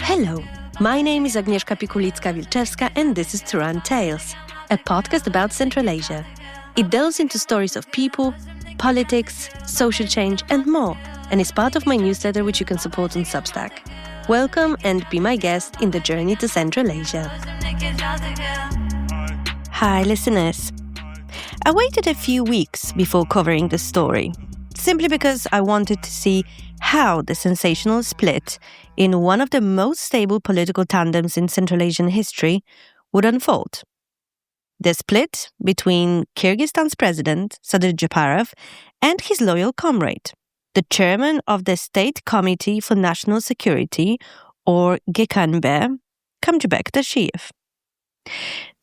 Hello, my name is Agnieszka Pikulicka-Wilczewska and this is Turan Tales, a podcast about Central Asia. It delves into stories of people, politics, social change and more, and is part of my newsletter which you can support on Substack. Welcome and be my guest in the journey to Central Asia. Hi listeners. I waited a few weeks before covering this story, simply because I wanted to see how the sensational split in one of the most stable political tandems in Central Asian history would unfold. The split between Kyrgyzstan's president, Sadyr Japarov, and his loyal comrade, the chairman of the State Committee for National Security, or GKNB, Kamchybek Tashiev.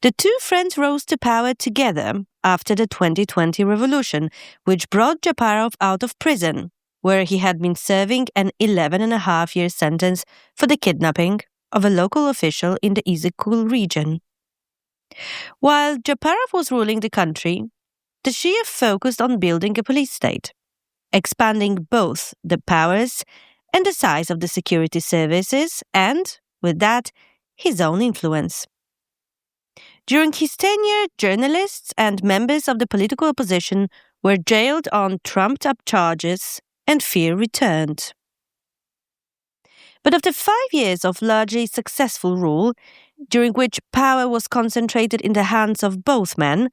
The two friends rose to power together after the 2020 revolution, which brought Japarov out of prison, where he had been serving an 11.5-year sentence for the kidnapping of a local official in the Izykul region. While Japarov was ruling the country, Tashiev focused on building a police state, expanding both the powers and the size of the security services and, with that, his own influence. During his tenure, journalists and members of the political opposition were jailed on trumped-up charges and fear returned. But after 5 years of largely successful rule, during which power was concentrated in the hands of both men,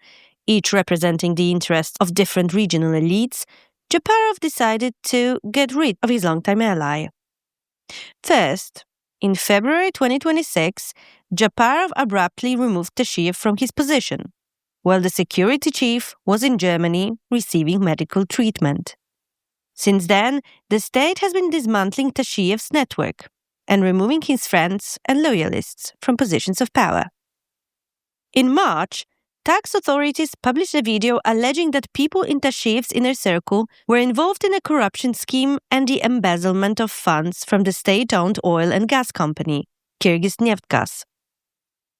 each representing the interests of different regional elites, Japarov decided to get rid of his longtime ally. First, in February 2026, Japarov abruptly removed Tashiev from his position, while the security chief was in Germany receiving medical treatment. Since then, the state has been dismantling Tashiev's network and removing his friends and loyalists from positions of power. In March, tax authorities published a video alleging that people in Tashiev's inner circle were involved in a corruption scheme and the embezzlement of funds from the state-owned oil and gas company, Kyrgyz.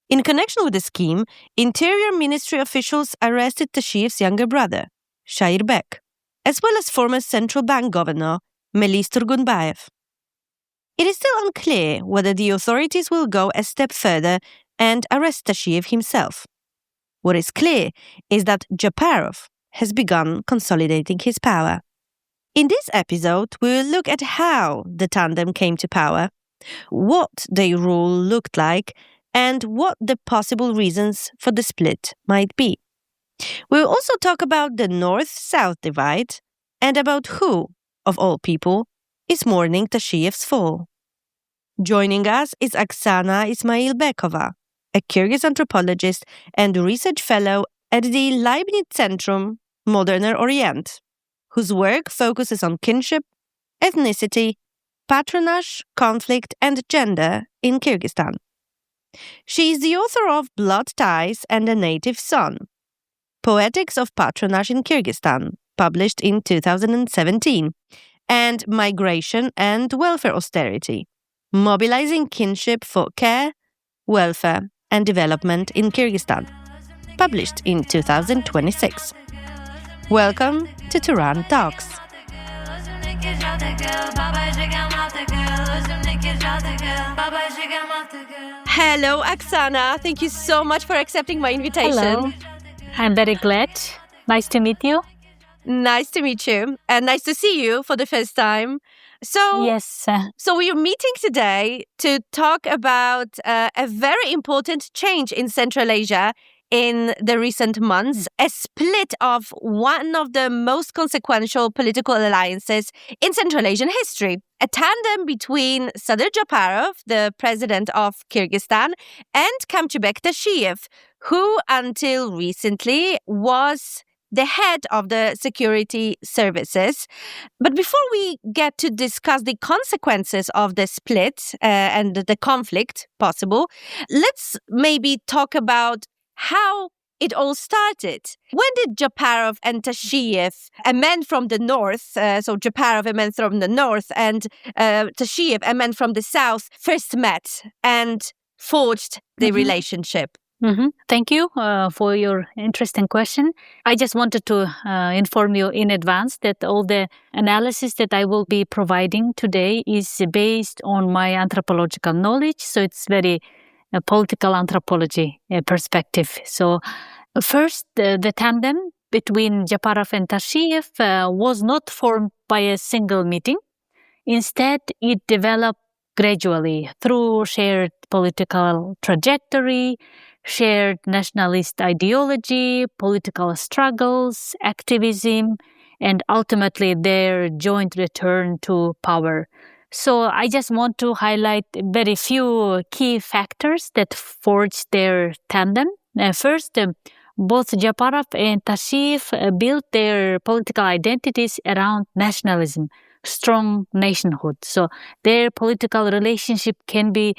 In connection with the scheme, Interior Ministry officials arrested Tashiev's younger brother, Shairbek, as well as former central bank governor, Melis Turgunbayev. It is still unclear whether the authorities will go a step further and arrest Tashiev himself. What is clear is that Japarov has begun consolidating his power. In this episode, we will look at how the tandem came to power, what their rule looked like, and what the possible reasons for the split might be. We will also talk about the North-South divide and about who, of all people, is mourning Tashiev's fall. Joining us is Aksana Ismailbekova, a Kyrgyz anthropologist and research fellow at the Leibniz-Zentrum Moderner Orient, whose work focuses on kinship, ethnicity, patronage, conflict, and gender in Kyrgyzstan. She is the author of Blood Ties and a Native Son, Poetics of Patronage in Kyrgyzstan, published in 2017, and Migration and Welfare Austerity, Mobilizing Kinship for Care, Welfare and Development in Kyrgyzstan, published in 2026. Welcome to Turan Talks. Hello, Aksana. Thank you so much for accepting my invitation. Hello. I'm very glad. Nice to meet you. Nice to meet you. And nice to see you for the first time. Yes. So we are meeting today to talk about a very important change in Central Asia in the recent months, a split of one of the most consequential political alliances in Central Asian history, a tandem between Sadyr Japarov, the president of Kyrgyzstan, and Kamchybek Tashiev, who until recently was the head of the security services. But before we get to discuss the consequences of the split and the conflict possible, let's maybe talk about how it all started. When did Japarov and Tashiev, a man from the north, so Japarov, a man from the north, and Tashiev, a man from the south, first met and forged the relationship? Thank you for your interesting question. I just wanted to inform you in advance that all the analysis that I will be providing today is based on my anthropological knowledge. So it's very political anthropology perspective. So first, the tandem between Japarov and Tashiev was not formed by a single meeting. Instead, it developed gradually through shared political trajectory, shared nationalist ideology, political struggles, activism, and ultimately their joint return to power. So I just want to highlight very few key factors that forged their tandem. First, both Japarov and Tashiev built their political identities around nationalism, strong nationhood. So their political relationship can be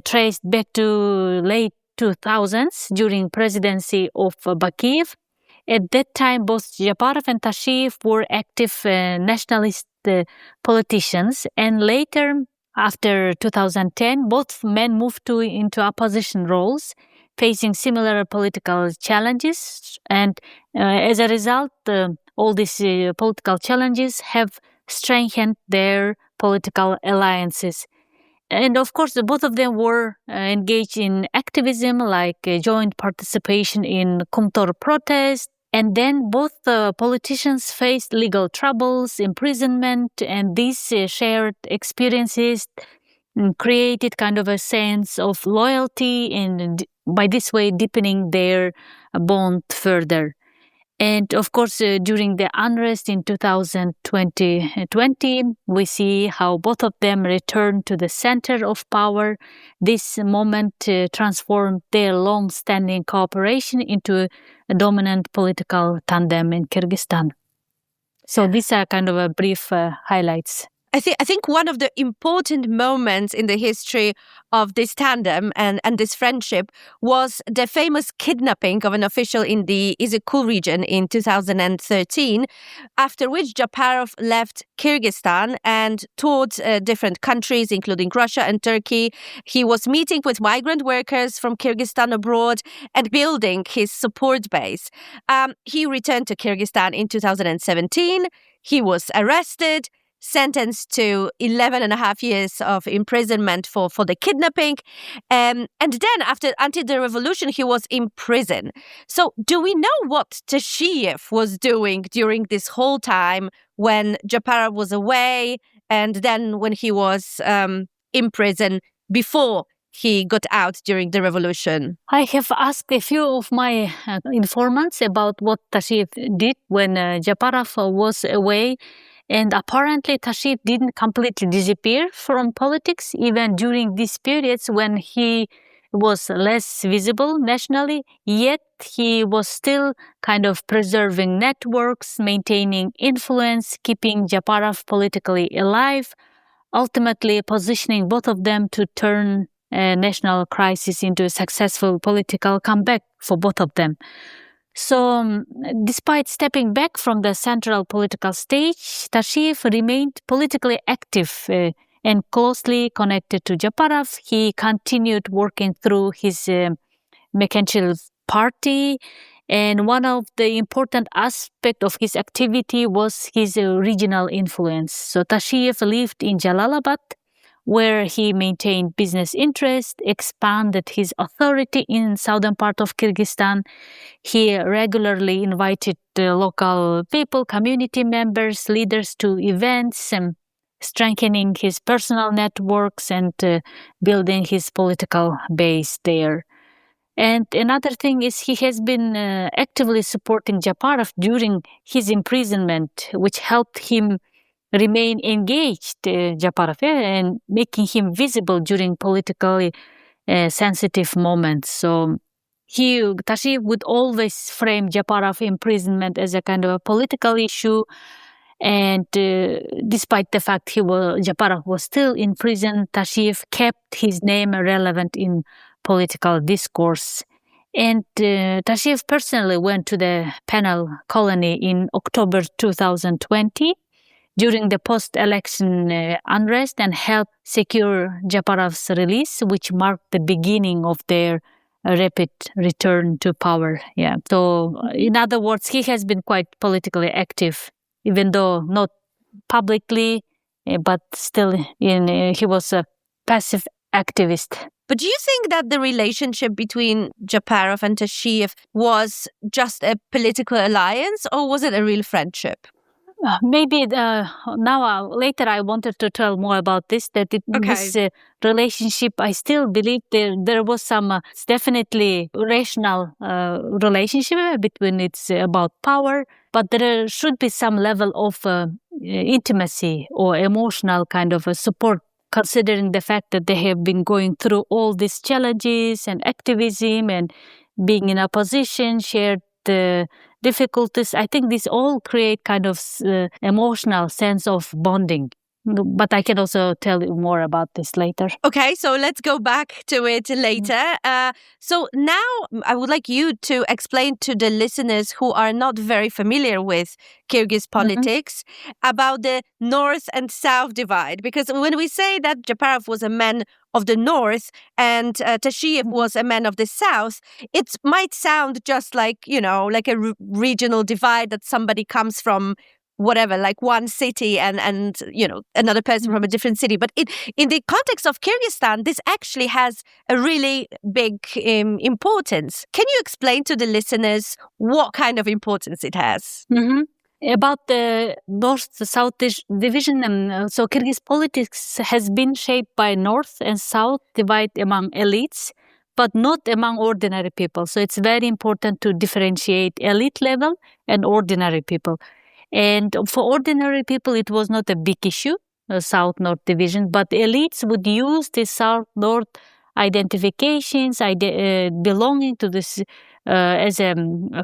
traced back to late 2000s during presidency of Bakiev. At that time, both Japarov and Tashiev were active nationalist politicians, and later, after 2010, both men moved into opposition roles, facing similar political challenges, and as a result, all these political challenges have strengthened their political alliances. And of course, both of them were engaged in activism, like joint participation in Kumtor protest. And then both politicians faced legal troubles, imprisonment, and these shared experiences created kind of a sense of loyalty, and by this way deepening their bond further. And of course, during the unrest in 2020, we see how both of them returned to the center of power. This moment transformed their long-standing cooperation into a dominant political tandem in Kyrgyzstan. So these are kind of a brief highlights. I think one of the important moments in the history of this tandem and this friendship was the famous kidnapping of an official in the Izikul region in 2013, after which Japarov left Kyrgyzstan and toured different countries, including Russia and Turkey. He was meeting with migrant workers from Kyrgyzstan abroad and building his support base. He returned to Kyrgyzstan in 2017. He was arrested, sentenced to 11 and a half years of imprisonment for the kidnapping. And then until the revolution, he was in prison. So do we know what Tashiev was doing during this whole time when Japarov was away and then when he was in prison before he got out during the revolution? I have asked a few of my informants about what Tashiev did when Japarov was away. And apparently, Tashiev didn't completely disappear from politics, even during these periods when he was less visible nationally, yet he was still kind of preserving networks, maintaining influence, keeping Japarov politically alive, ultimately positioning both of them to turn a national crisis into a successful political comeback for both of them. So, despite stepping back from the central political stage, Tashiev remained politically active and closely connected to Japarov. He continued working through his Mekhenchil party, and one of the important aspects of his activity was his regional influence. So, Tashiev lived in Jalalabad, where he maintained business interests, expanded his authority in southern part of Kyrgyzstan. He regularly invited local people, community members, leaders to events, strengthening his personal networks and building his political base there. And another thing is he has been actively supporting Japarov during his imprisonment, which helped him remain engaged, Japarov, and making him visible during politically sensitive moments. So Tashiev would always frame Japarov imprisonment as a kind of a political issue, and despite the fact Japarov was still in prison, Tashiev kept his name relevant in political discourse. And Tashiev personally went to the penal colony in October 2020 during the post-election unrest and helped secure Japarov's release, which marked the beginning of their a rapid return to power. Yeah. So, in other words, he has been quite politically active, even though not publicly, but still he was a passive activist. But do you think that the relationship between Japarov and Tashiev was just a political alliance, or was it a real friendship? Maybe later I wanted to tell more about this, that this relationship, I still believe there was some definitely rational relationship between it's about power, but there should be some level of intimacy or emotional kind of a support, considering the fact that they have been going through all these challenges and activism and being in opposition, shared the difficulties. I think these all create kind of emotional sense of bonding. But I can also tell you more about this later. Okay, so let's go back to it later. So now I would like you to explain to the listeners who are not very familiar with Kyrgyz politics about the North and South divide. Because when we say that Japarov was a man of the North and Tashiev was a man of the South, it might sound just like, like a regional divide, that somebody comes from whatever, like one city and another person from a different city. But in the context of Kyrgyzstan, this actually has a really big importance. Can you explain to the listeners what kind of importance it has? About the North-South division, so Kyrgyz politics has been shaped by North and South divide among elites, but not among ordinary people. So it's very important to differentiate elite level and ordinary people. And for ordinary people, it was not a big issue, South-North division, but elites would use the South-North identifications, belonging to this as a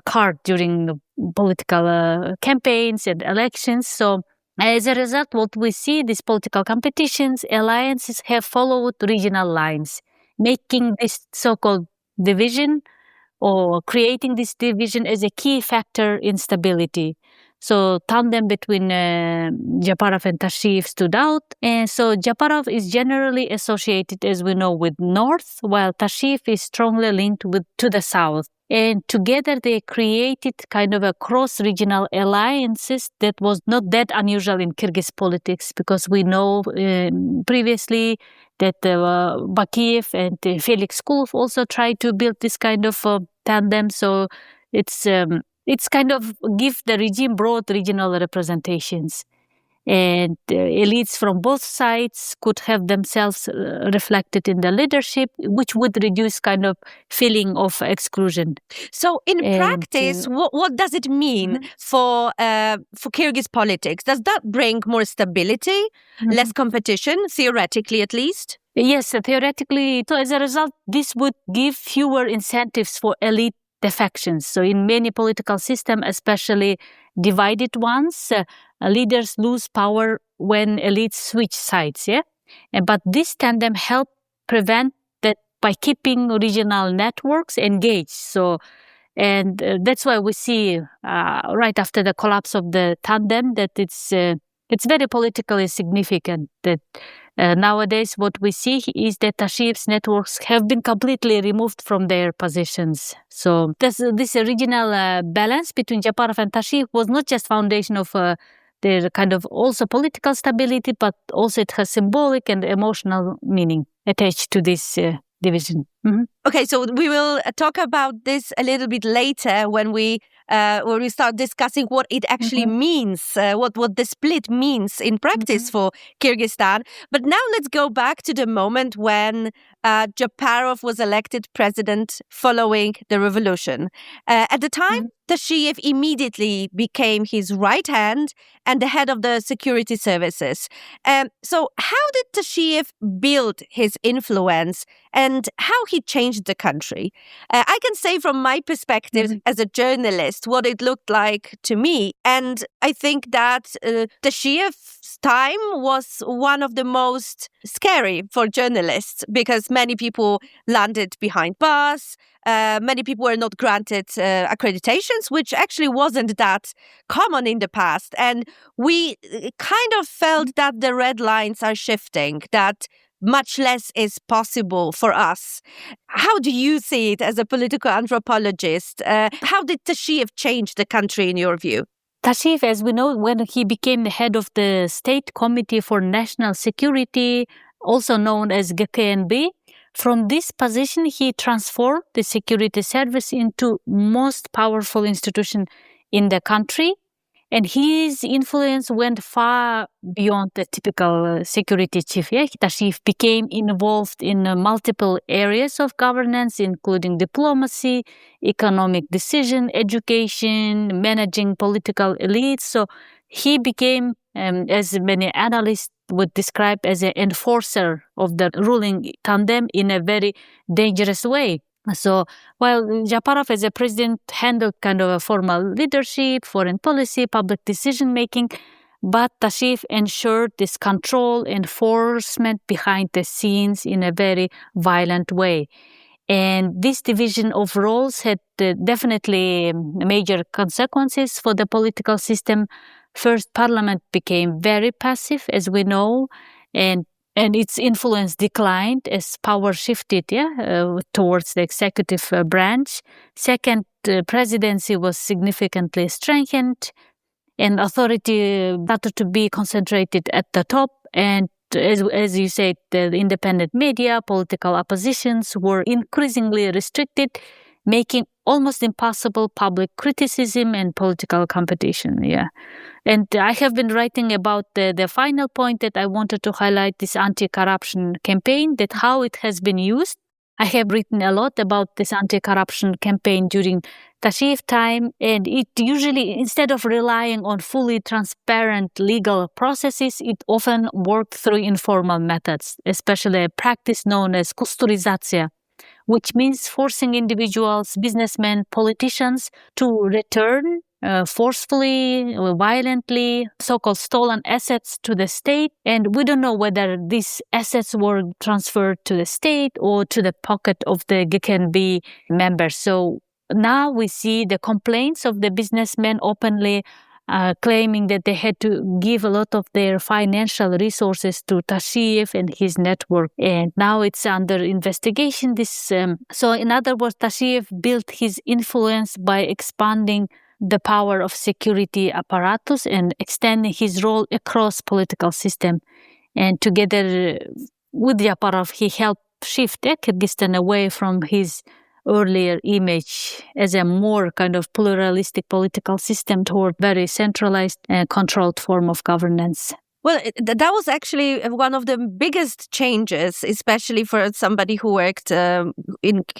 card during political campaigns and elections. So as a result, what we see, these political competitions, alliances have followed regional lines, making this so-called division or creating this division as a key factor in stability. So tandem between Japarov and Tashiev stood out. And so Japarov is generally associated, as we know, with North, while Tashiev is strongly linked to the South. And together they created kind of a cross-regional alliances that was not that unusual in Kyrgyz politics, because we know previously that Bakiev and Felix Kulov also tried to build this kind of tandem. So it's kind of give the regime broad regional representations. And elites from both sides could have themselves reflected in the leadership, which would reduce kind of feeling of exclusion. So in practice, what does it mean for Kyrgyz politics? Does that bring more stability, less competition, theoretically at least? Yes, theoretically. So as a result, this would give fewer incentives for elite defections. So in many political systems, especially divided ones, leaders lose power when elites switch sides. But this tandem help prevent that by keeping regional networks engaged. So, and that's why we see right after the collapse of the tandem that it's very politically significant that nowadays what we see is that Tashiev's networks have been completely removed from their positions. So this regional balance between Japarov and Tashiev was not just foundation of their kind of also political stability, but also it has symbolic and emotional meaning attached to this division. Okay, so we will talk about this a little bit later when we start discussing what it actually means, what the split means in practice for Kyrgyzstan. But now let's go back to the moment when Japarov was elected president following the revolution. At the time, Tashiev immediately became his right hand and the head of the security services. So how did Tashiev build his influence and how he changed the country? I can say from my perspective as a journalist what it looked like to me. And I think that Tashiev's time was one of the most scary for journalists because many people landed behind bars. Many people were not granted accreditations, which actually wasn't that common in the past. And we kind of felt that the red lines are shifting, that much less is possible for us. How do you see it as a political anthropologist? How did Tashiev change the country in your view? Tashiev, as we know, when he became the head of the State Committee for National Security, also known as GKNB, from this position, he transformed the security service into most powerful institution in the country. And his influence went far beyond the typical security chief. Yeah? Tashiev became involved in multiple areas of governance, including diplomacy, economic decision, education, managing political elites. So he became, as many analysts would describe, as an enforcer of the ruling tandem in a very dangerous way. So while Japarov as a president handled kind of a formal leadership, foreign policy, public decision-making, but Tashiev ensured this control, enforcement behind the scenes in a very violent way. And this division of roles had definitely major consequences for the political system. First, parliament became very passive, as we know, and its influence declined as power shifted towards the executive branch. Second, presidency was significantly strengthened, and authority started to be concentrated at the top. And as you said, the independent media, political oppositions were increasingly restricted, making almost impossible public criticism and political competition. Yeah. And I have been writing about the final point that I wanted to highlight, this anti-corruption campaign, that how it has been used. I have written a lot about this anti-corruption campaign during Tashiev time, and it usually, instead of relying on fully transparent legal processes, it often worked through informal methods, especially a practice known as kusturizatsiya, which means forcing individuals, businessmen, politicians to return forcefully, violently, so-called stolen assets to the state. And we don't know whether these assets were transferred to the state or to the pocket of the GKNB members. So now we see the complaints of the businessmen openly claiming that they had to give a lot of their financial resources to Tashiev and his network. And now it's under investigation. So in other words, Tashiev built his influence by expanding the power of security apparatus and extending his role across political system. And together with Japarov, he helped shift Kyrgyzstan away from his earlier image as a more kind of pluralistic political system toward very centralized and controlled form of governance. Well, that was actually one of the biggest changes, especially for somebody who worked in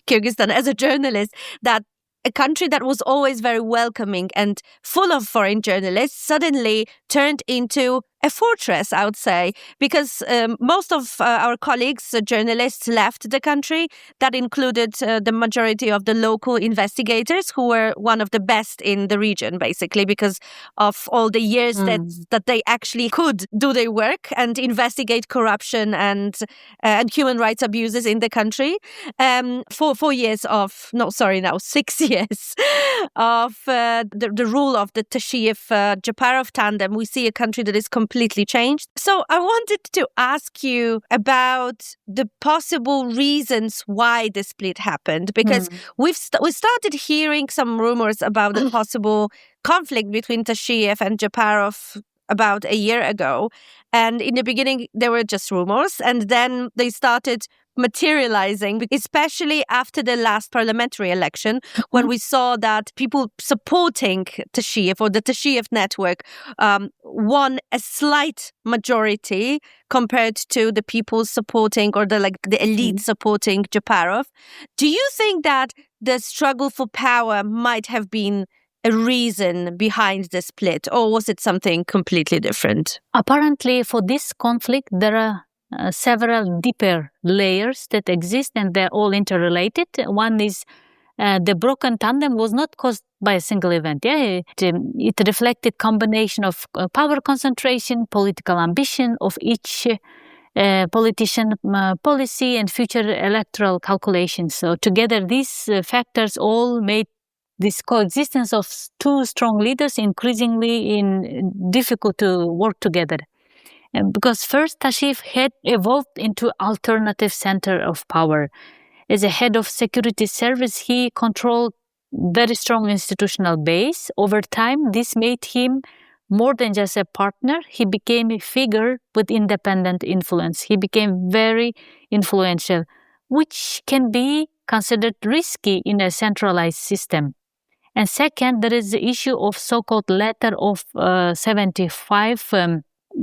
Kyrgyzstan as a journalist, that a country that was always very welcoming and full of foreign journalists suddenly turned into a fortress, I would say, because most of our colleagues, journalists, left the country. That included the majority of the local investigators, who were one of the best in the region, basically, because of all the years that they actually could do their work and investigate corruption and human rights abuses in the country. 6 years of the rule of the Tashiev-Japarov tandem, we see a country that is completely changed. So I wanted to ask you about the possible reasons why the split happened, because we started hearing some rumors about the possible conflict between Tashiev and Japarov about a year ago. And in the beginning, there were just rumors, and then they started materializing, especially after the last parliamentary election, when we saw that people supporting Tashiev or the Tashiev network won a slight majority compared to the people supporting, or the elite supporting Japarov. Do you think that the struggle for power might have been a reason behind the split, or was it something completely different? Apparently, for this conflict, there are several deeper layers that exist, and they're all interrelated. One is the broken tandem was not caused by a single event. It reflected combination of power concentration, political ambition of each politician, policy, and future electoral calculations. So together, these factors all made this coexistence of two strong leaders increasingly difficult to work together. Because first Tashiev had evolved into alternative center of power. As a head of security service, he controlled very strong institutional base. Over time, this made him more than just a partner. He became a figure with independent influence. He became very influential, which can be considered risky in a centralized system. And second, there is the issue of so-called letter of 75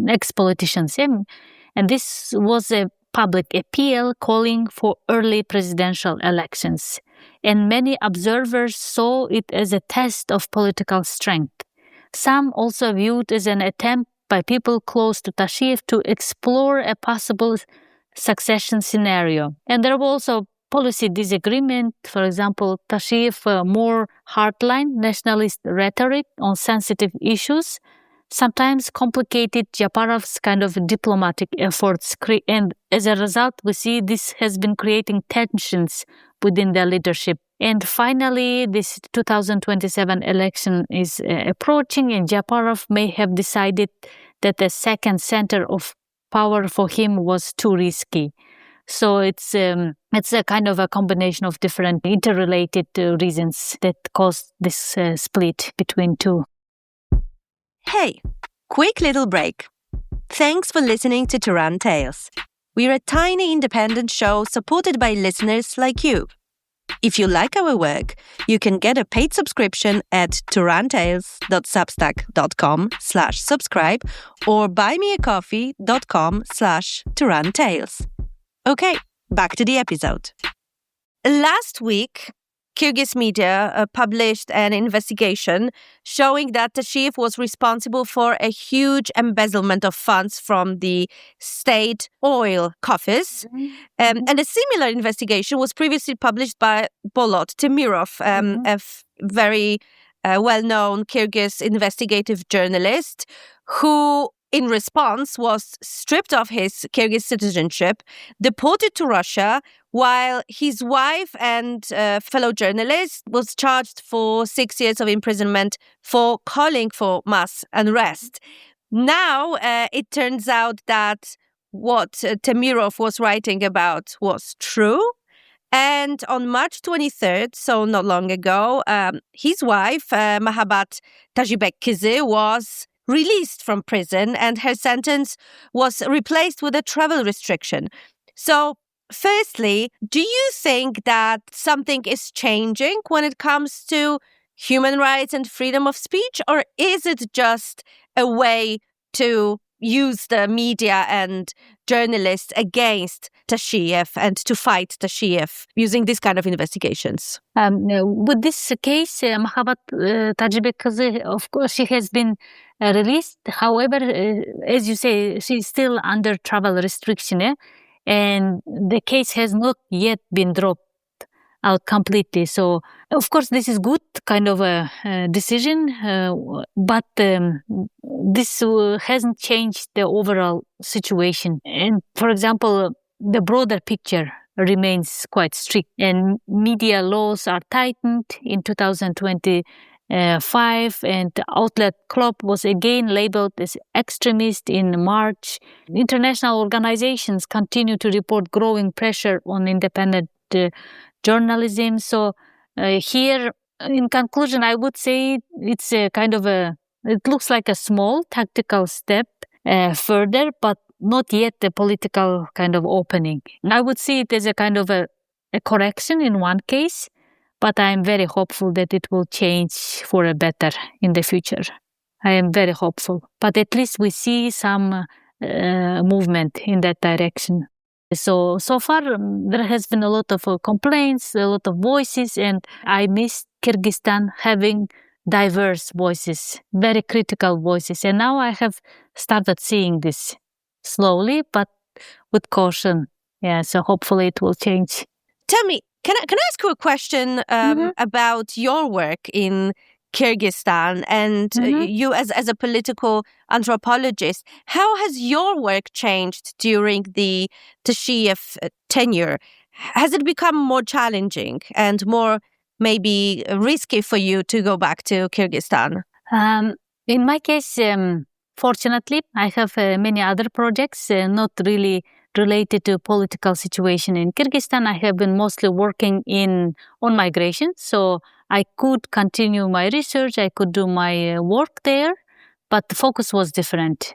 ex-politicians. And this was a public appeal calling for early presidential elections. And many observers saw it as a test of political strength. Some also viewed it as an attempt by people close to Tashiev to explore a possible succession scenario. And there was also policy disagreement. For example, Tashiev more hardline nationalist rhetoric on sensitive issues sometimes complicated Japarov's kind of diplomatic efforts. And as a result, we see this has been creating tensions within the leadership. And finally, this 2027 election is approaching, and Japarov may have decided that the second center of power for him was too risky. So it's a kind of a combination of different interrelated reasons that caused this split between two. Hey, quick little break. Thanks for listening to Turan Tales. We're a tiny independent show supported by listeners like you. If you like our work, you can get a paid subscription at turantales.substack.com/subscribe or buymeacoffee.com/turantales. Okay, back to the episode. Last week, Kyrgyz media published an investigation showing that Tashiev was responsible for a huge embezzlement of funds from the state oil coffers. And a similar investigation was previously published by Bolot Temirov, a very well-known Kyrgyz investigative journalist who, in response, was stripped of his Kyrgyz citizenship, deported to Russia, while his wife and fellow journalist was charged for 6 years of imprisonment for calling for mass unrest. Now, it turns out that what Temirov was writing about was true. And on March 23rd, so not long ago, his wife, Mahabat Tashiev, was released from prison, and her sentence was replaced with a travel restriction. So, firstly, do you think that something is changing when it comes to human rights and freedom of speech, or is it just a way to use the media and journalists against Tashiev and to fight Tashiev using this kind of investigations? With this case, Mahabat Tashiev, of course, she has been released. However, as you say, she's still under travel restriction, and the case has not yet been dropped out completely. So, of course, this is good kind of a decision, but this hasn't changed the overall situation. And, for example, the broader picture remains quite strict, and media laws are tightened in 2025, and the outlet club was again labeled as extremist in March. International organizations continue to report growing pressure on independent journalism. So here, in conclusion, I would say it's a kind of it looks like a small tactical step further, but not yet a political kind of opening. I would see it as a kind of a correction in one case, but I am very hopeful that it will change for a better in the future. I am very hopeful. But at least we see some movement in that direction. So far, there has been a lot of complaints, a lot of voices, and I miss Kyrgyzstan having diverse voices, very critical voices. And now I have started seeing this slowly, but with caution. Yeah, so hopefully it will change. Tell me, can I ask you a question about your work in Kyrgyzstan and you as a political anthropologist? How has your work changed during the Tashiev tenure? Has it become more challenging and more maybe risky for you to go back to Kyrgyzstan? In my case, fortunately, I have many other projects, not really related to political situation in Kyrgyzstan. I have been mostly working on migration, so I could continue my research, I could do my work there, but the focus was different.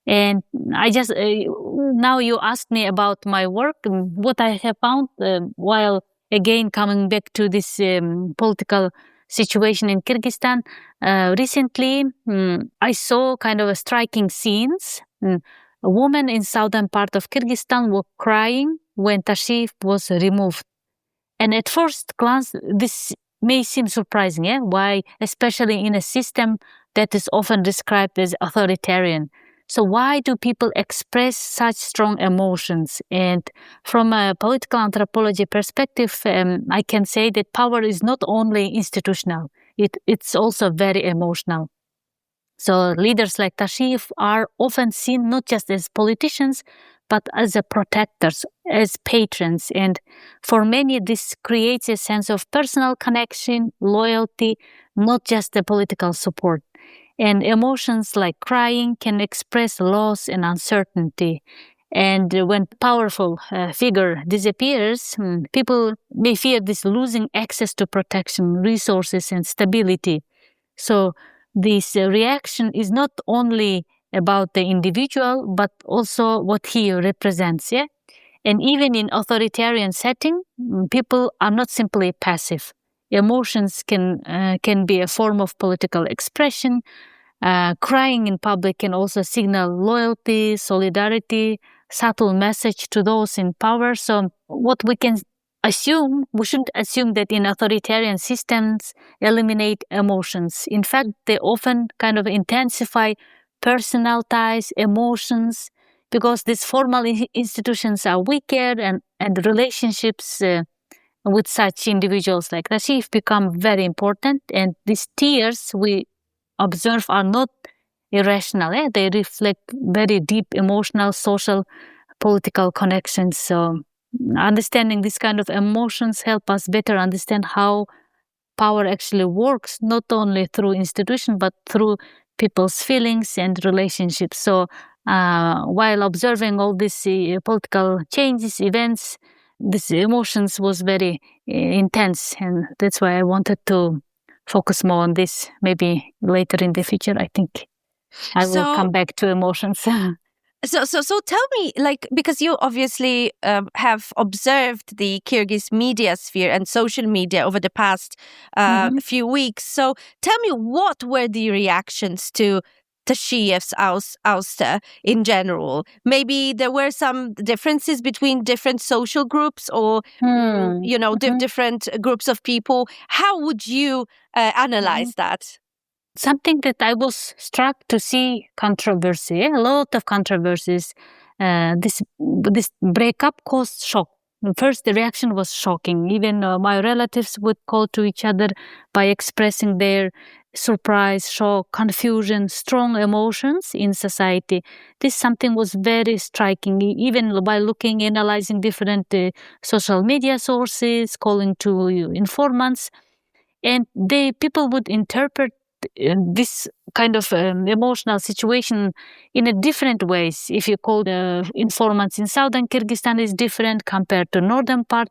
And I just, now you asked me about my work, what I have found while again coming back to this political situation in Kyrgyzstan. Recently, I saw kind of a striking scenes. A woman in southern part of Kyrgyzstan was crying when Tashiev was removed. And at first glance, this may seem surprising, yeah? Why, especially in a system that is often described as authoritarian. So why do people express such strong emotions? And from a political anthropology perspective, I can say that power is not only institutional, it's also very emotional. So leaders like Tashiev are often seen not just as politicians, but as protectors, as patrons. And for many, this creates a sense of personal connection, loyalty, not just the political support. And emotions like crying can express loss and uncertainty. And when powerful figure disappears, people may fear this losing access to protection, resources, and stability. So this reaction is not only about the individual, but also what he represents. Yeah? And even in authoritarian setting, people are not simply passive. Emotions can be a form of political expression. Crying in public can also signal loyalty, solidarity, subtle message to those in power. So what we can assume, we shouldn't assume that in authoritarian systems eliminate emotions. In fact, they often kind of intensify personal ties, emotions, because these formal institutions are weaker and relationships with such individuals like Tashiev become very important. And these tears we observe are not irrational. They reflect very deep emotional, social, political connections. So understanding this kind of emotions help us better understand how power actually works, not only through institution, but through people's feelings and relationships. So while observing all these political changes, events, these emotions was very intense. And that's why I wanted to focus more on this. Maybe later in the future, I think I will come back to emotions. So tell me, like, because you obviously have observed the Kyrgyz media sphere and social media over the past few weeks. So tell me, what were the reactions to Tashiev's ouster in general? Maybe there were some differences between different social groups or, different groups of people. How would you analyze that? Something that I was struck to see controversy, a lot of controversies. This breakup caused shock. First, the reaction was shocking. Even my relatives would call to each other by expressing their surprise, shock, confusion, strong emotions in society. This something was very striking, even by analyzing different social media sources, calling to informants. And people would interpret this kind of emotional situation in a different ways. If you call the informants in southern Kyrgyzstan is different compared to northern part,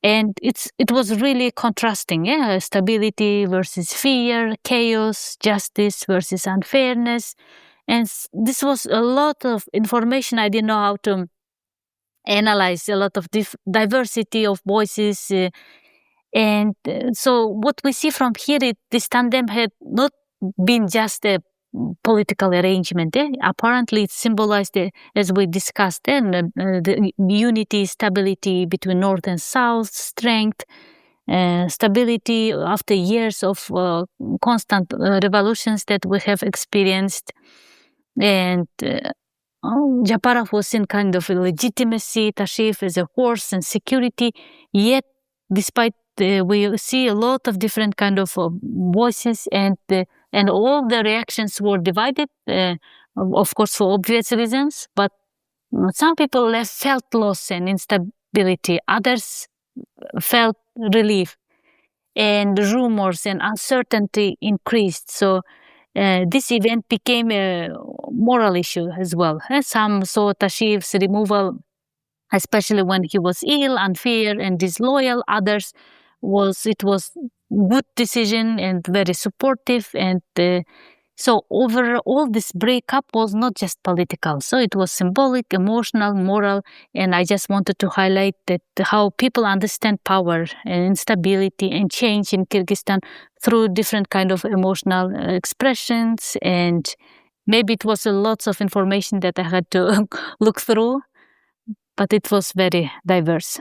and it was really contrasting. Yeah, stability versus fear, chaos, justice versus unfairness, and this was a lot of information. I didn't know how to analyze a lot of diversity of voices. And so what we see from here, this tandem had not been just a political arrangement. Apparently, it symbolized, as we discussed, the unity, stability between North and South, strength, stability after years of constant revolutions that we have experienced. And Japarov was in kind of legitimacy, Tashiev as a horse and security, yet despite we see a lot of different kind of voices, and all the reactions were divided, of course, for obvious reasons. But some people felt loss and instability. Others felt relief, and rumors and uncertainty increased. So this event became a moral issue as well. Some saw Tashiev's removal, especially when he was ill, unfair, and disloyal. Others it was good decision and very supportive. And so overall, this breakup was not just political. So it was symbolic, emotional, moral. And I just wanted to highlight that how people understand power and instability and change in Kyrgyzstan through different kind of emotional expressions. And maybe it was lots of information that I had to look through, but it was very diverse.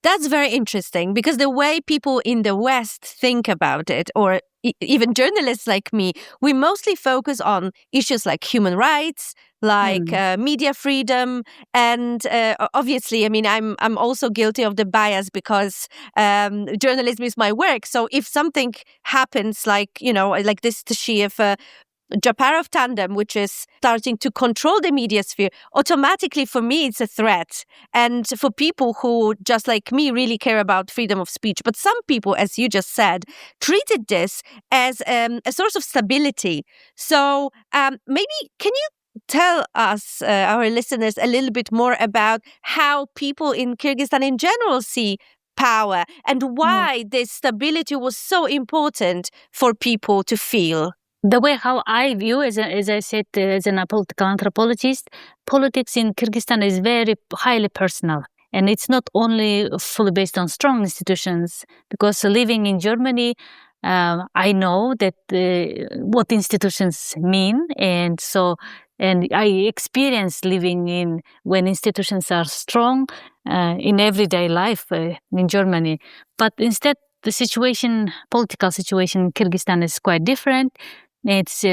That's very interesting, because the way people in the West think about it, or even journalists like me, we mostly focus on issues like human rights, like media freedom, and obviously, I mean, I'm also guilty of the bias because journalism is my work. So if something happens, like like this Tashiev Japarov tandem, which is starting to control the media sphere, automatically for me it's a threat. And for people who, just like me, really care about freedom of speech. But some people, as you just said, treated this as a source of stability. So maybe can you tell us, our listeners, a little bit more about how people in Kyrgyzstan in general see power and why this stability was so important for people to feel? The way how I view, as I said, as a political anthropologist, politics in Kyrgyzstan is very highly personal. And it's not only fully based on strong institutions, because living in Germany, I know that what institutions mean. And I experience living when institutions are strong in everyday life in Germany. But instead, the political situation in Kyrgyzstan is quite different. It's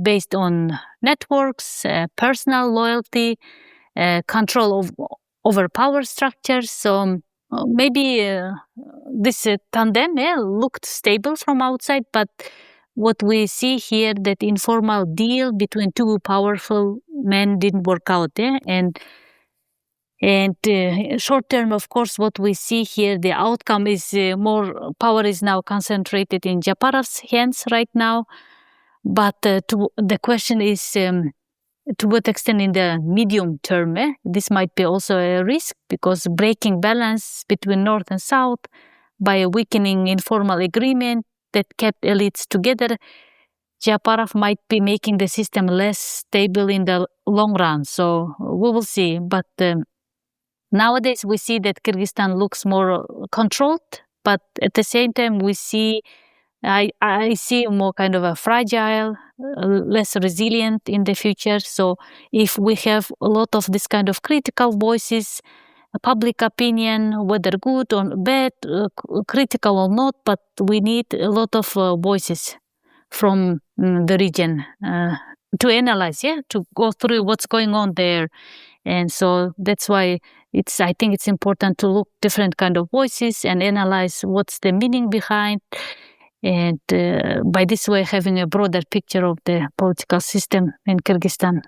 based on networks, personal loyalty, control over power structures. So maybe this tandem looked stable from outside, but what we see here, that informal deal between two powerful men didn't work out. And short term, of course, what we see here, the outcome is more power is now concentrated in Japarov's hands right now. But the question is, to what extent in the medium term, this might be also a risk, because breaking balance between North and South by a weakening informal agreement that kept elites together, Japarov might be making the system less stable in the long run. So we will see. But nowadays we see that Kyrgyzstan looks more controlled, but at the same time I see more kind of a fragile, less resilient in the future. So if we have a lot of this kind of critical voices, public opinion, whether good or bad, critical or not, but we need a lot of voices from the region to analyze, to go through what's going on there. And so that's why I think it's important to look different kind of voices and analyze what's the meaning behind. And by this way, having a broader picture of the political system in Kyrgyzstan.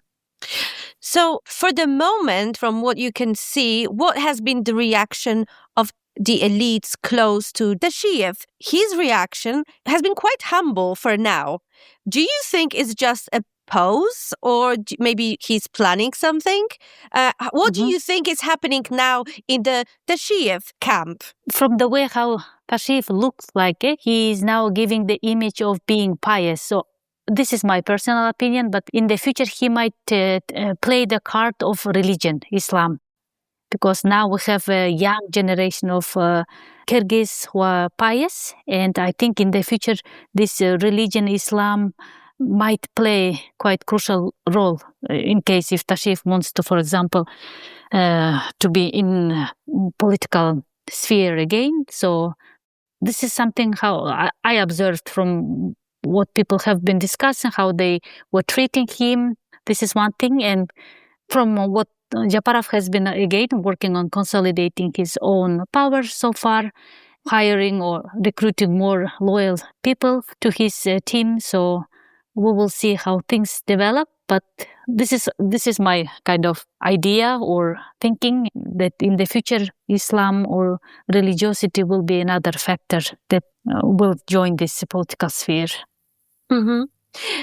So for the moment, from what you can see, what has been the reaction of the elites close to Tashiev? His reaction has been quite humble for now. Do you think it's just a pose, or maybe he's planning something? What do you think is happening now in the Tashiev camp? From the way how Tashiev looks like, he is now giving the image of being pious. So this is my personal opinion, but in the future he might play the card of religion, Islam. Because now we have a young generation of Kyrgyz who are pious. And I think in the future this religion, Islam, might play quite crucial role in case if Tashiev wants to, for example, to be in political sphere again. So this is something how I observed from what people have been discussing, how they were treating him. This is one thing. And from what Japarov has been, again, working on consolidating his own power so far, hiring or recruiting more loyal people to his team. So we will see how things develop, but this is my kind of idea or thinking that in the future Islam or religiosity will be another factor that will join this political sphere. Mm-hmm.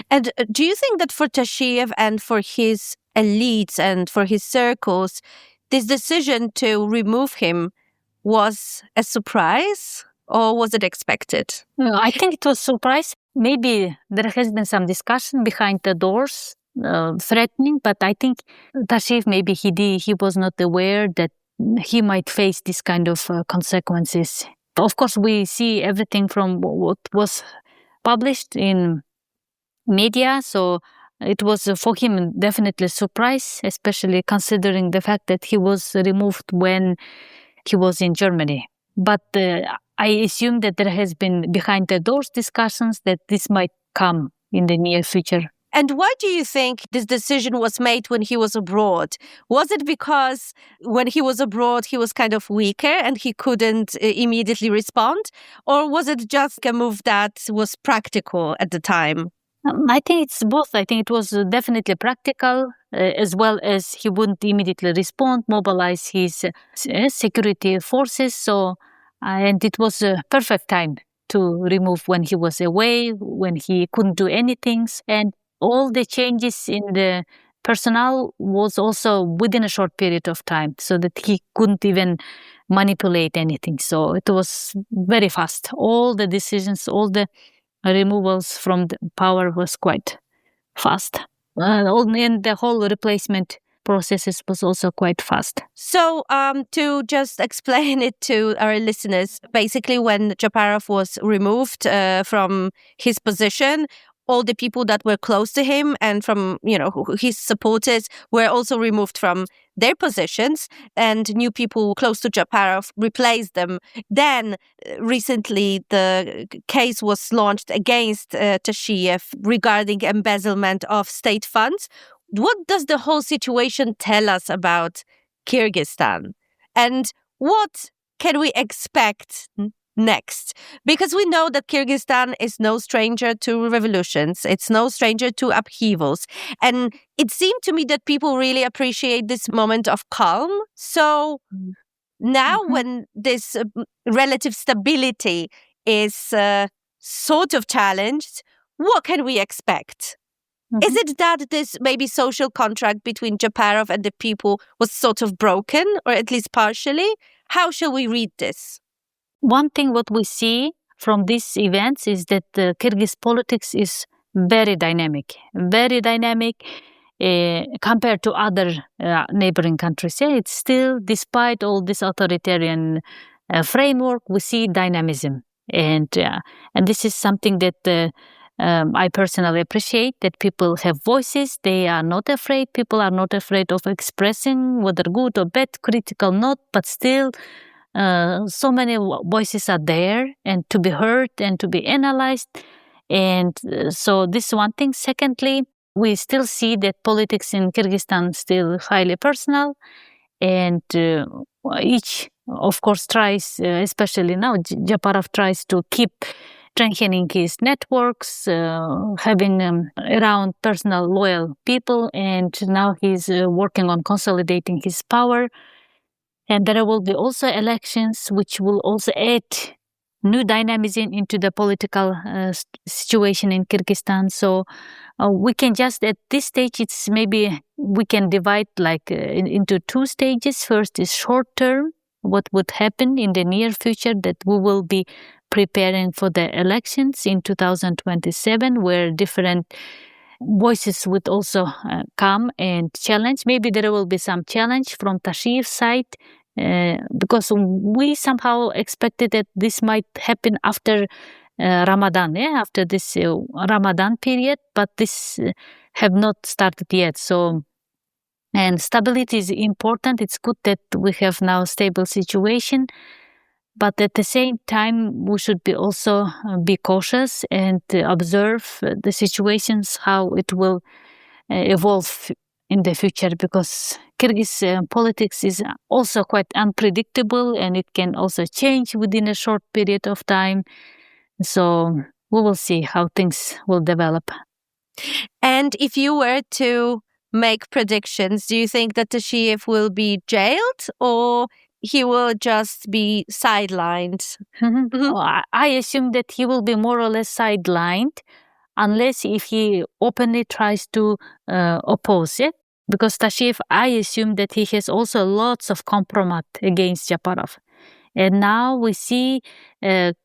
And do you think that for Tashiev and for his elites and for his circles, this decision to remove him was a surprise or was it expected? I think it was a surprise. Maybe there has been some discussion behind the doors, threatening, but I think Tashiev, maybe he was not aware that he might face this kind of consequences. Of course, we see everything from what was published in media, so it was for him definitely a surprise, especially considering the fact that he was removed when he was in Germany. But I assume that there has been behind the doors discussions that this might come in the near future. And why do you think this decision was made when he was abroad? Was it because when he was abroad, he was kind of weaker and he couldn't immediately respond? Or was it just a move that was practical at the time? I think it's both. I think it was definitely practical, as well as he wouldn't immediately respond, mobilize his security forces. So, and it was a perfect time to remove when he was away, when he couldn't do anything. And all the changes in the personnel was also within a short period of time, so that he couldn't even manipulate anything. So it was very fast. All the decisions, all the removals from the power was quite fast. And the whole replacement processes was also quite fast. So to just explain it to our listeners, basically when Japarov was removed from his position, all the people that were close to him and from, his supporters were also removed from their positions, and new people close to Japarov replaced them. Then recently the case was launched against Tashiev regarding embezzlement of state funds. What does the whole situation tell us about Kyrgyzstan? And what can we expect next? Because we know that Kyrgyzstan is no stranger to revolutions. It's no stranger to upheavals. And it seemed to me that people really appreciate this moment of calm. So now when this relative stability is sort of challenged, what can we expect? Is it that this maybe social contract between Japarov and the people was sort of broken, or at least partially? How shall we read this? One thing what we see from these events is that Kyrgyz politics is very dynamic compared to other neighboring countries. Yeah, it's still, despite all this authoritarian framework, we see dynamism. And this is something that I personally appreciate, that people have voices. They are not afraid. People are not afraid of expressing whether good or bad, critical not, but still so many voices are there and to be heard and to be analyzed. And so this is one thing. Secondly, we still see that politics in Kyrgyzstan is still highly personal, and each, of course, tries, especially now, Japarov tries to keep strengthening his networks, having around personal loyal people, and now he's working on consolidating his power. And there will be also elections, which will also add new dynamism into the political situation in Kyrgyzstan. So we can just, at this stage, it's maybe we can divide into two stages. First is short term, what would happen in the near future, that we will be preparing for the elections in 2027, where different voices would also come and challenge. Maybe there will be some challenge from Tashiev's side, because we somehow expected that this might happen after Ramadan, after this Ramadan period, but this have not started yet. So, and stability is important. It's good that we have now a stable situation, but at the same time, we should be also be cautious and observe the situations, how it will evolve in the future, because Kyrgyz politics is also quite unpredictable and it can also change within a short period of time. So we will see how things will develop. And if you were to make predictions, do you think that Tashiev will be jailed or he will just be sidelined? I assume that he will be more or less sidelined. unless if he openly tries to oppose it. Because Tashiev, I assume that he has also lots of compromise against Japarov. And now we see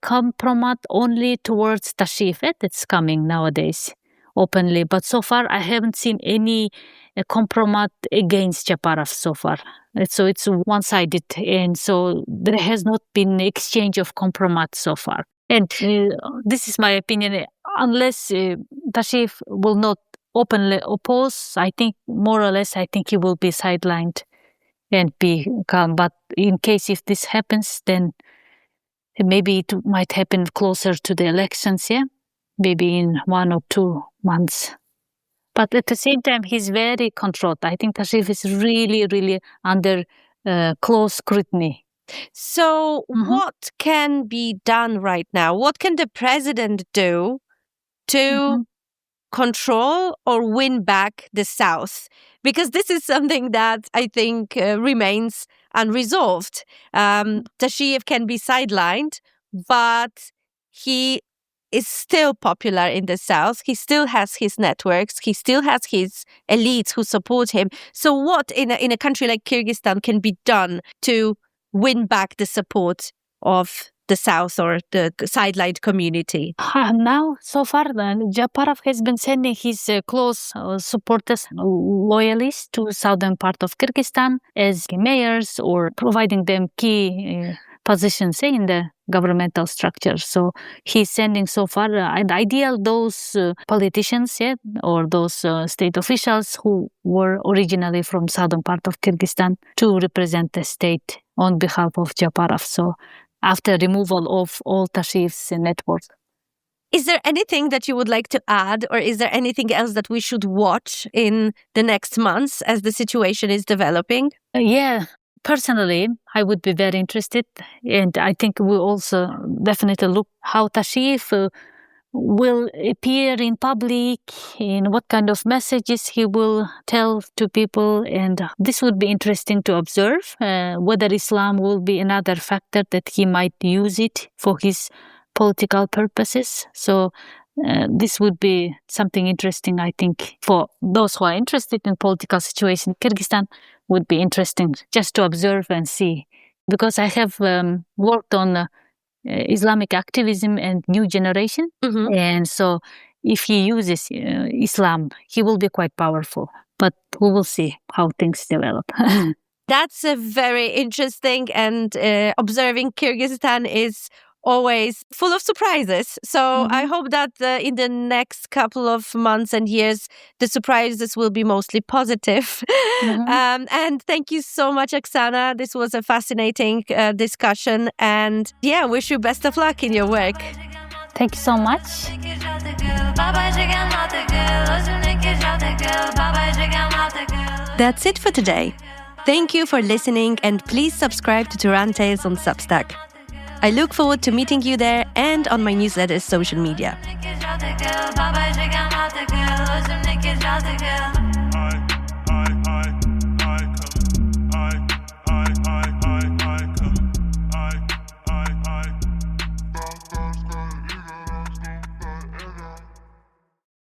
compromise only towards Tashiev. It's coming nowadays openly. But so far, I haven't seen any compromise against Japarov so far. So it's one-sided. And so there has not been exchange of compromise so far. And this is my opinion. Unless Tashiev will not openly oppose, I think more or less, I think he will be sidelined and be calm. But in case if this happens, then maybe it might happen closer to the elections, maybe in 1 or 2 months. But at the same time, he's very controlled. I think Tashiev is really, really under close scrutiny. So what can be done right now? What can the president do to control or win back the South? Because this is something that I think remains unresolved. Tashiev can be sidelined, but he is still popular in the South. He still has his networks. He still has his elites who support him. So what in a country like Kyrgyzstan can be done to win back the support of the South or the sidelined community? Now, so far, Japarov has been sending his close supporters, loyalists to southern part of Kyrgyzstan as mayors or providing them key positions in the governmental structure. So he's sending so far, and ideal those politicians or those state officials who were originally from southern part of Kyrgyzstan to represent the state on behalf of Japarov. So after removal of all Tashiev's network. Is there anything that you would like to add, or is there anything else that we should watch in the next months as the situation is developing? Personally, I would be very interested, and I think we'll also definitely look how Tashiev will appear in public, in what kind of messages he will tell to people, and this would be interesting to observe, whether Islam will be another factor that he might use it for his political purposes. So this would be something interesting, I think, for those who are interested in political situation in Kyrgyzstan. Would be interesting just to observe and see, because I have worked on Islamic activism and new generation, and so if he uses Islam, he will be quite powerful. But we will see how things develop. That's a very interesting, and observing Kyrgyzstan is always full of surprises. So I hope that in the next couple of months and years, the surprises will be mostly positive. And thank you so much, Aksana. This was a fascinating discussion. And wish you best of luck in your work. Thank you so much. That's it for today. Thank you for listening, and please subscribe to Turan Tales on Substack. I look forward to meeting you there and on my newsletter's social media.